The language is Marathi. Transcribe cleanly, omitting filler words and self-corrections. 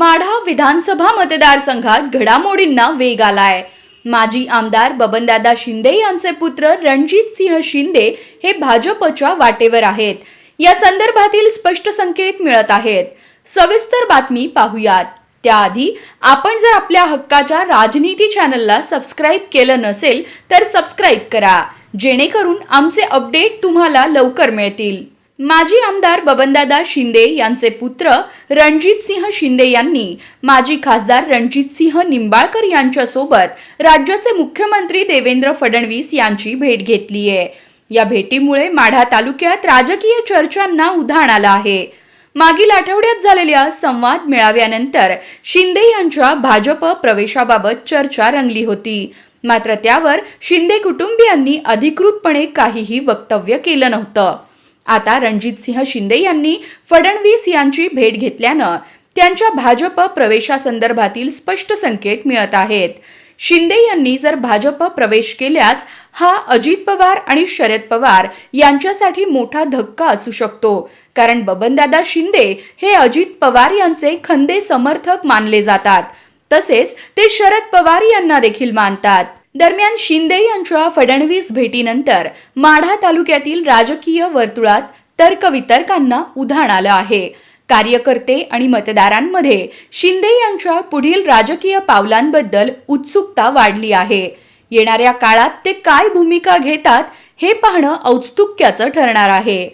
माढा विधानसभा मतदारसंघात घडामोडींना वेग आलाय। माजी आमदार बबनदादा शिंदे यांचे पुत्र रणजित सिंह शिंदे हे भाजपच्या वाटेवर आहेत। या संदर्भातील स्पष्ट संकेत मिळत आहेत। सविस्तर बातमी पाहूयात। त्याआधी आपण जर आपल्या हक्काच्या राजनीती चॅनलला सबस्क्राइब केलं नसेल तर सबस्क्राइब करा, जेणेकरून आमचे अपडेट तुम्हाला लवकर मिळतील। माजी आमदार बबनदादा शिंदे यांचे पुत्र रणजित सिंह शिंदे यांनी माजी खासदार रणजित सिंह निंबाळकर यांच्यासोबत राज्याचे मुख्यमंत्री देवेंद्र फडणवीस यांची भेट घेतली आहे। या भेटीमुळे माढा तालुक्यात राजकीय चर्चांना उधाण आलं आहे। मागील आठवड्यात झालेल्या संवाद मेळाव्यानंतर शिंदे यांच्या भाजप प्रवेशाबाबत चर्चा रंगली होती, मात्र त्यावर शिंदे कुटुंबियांनी अधिकृतपणे काहीही वक्तव्य केलं नव्हतं। आता रणजित सिंह शिंदे यांनी फडणवीस यांची भेट घेतल्यानं त्यांच्या भाजप प्रवेशासंदर्भातील स्पष्ट संकेत मिळत आहेत। शिंदे यांनी जर भाजप प्रवेश केल्यास हा अजित पवार आणि शरद पवार यांच्यासाठी मोठा धक्का असू शकतो, कारण बबनदादा शिंदे हे अजित पवार यांचे खंदे समर्थक मानले जातात, तसेच ते शरद पवार यांना देखील मानतात। दरम्यान शिंदे यांच्या फडणवीस भेटीनंतर माढा तालुक्यातील राजकीय वर्तुळात तर्कवितर्कांना उधाण आलं आहे। कार्यकर्ते आणि मतदारांमध्ये शिंदे यांच्या पुढील राजकीय पावलांबद्दल उत्सुकता वाढली आहे। येणाऱ्या काळात ते काय भूमिका घेतात हे पाहणं औत्सुक्याचं ठरणार आहे।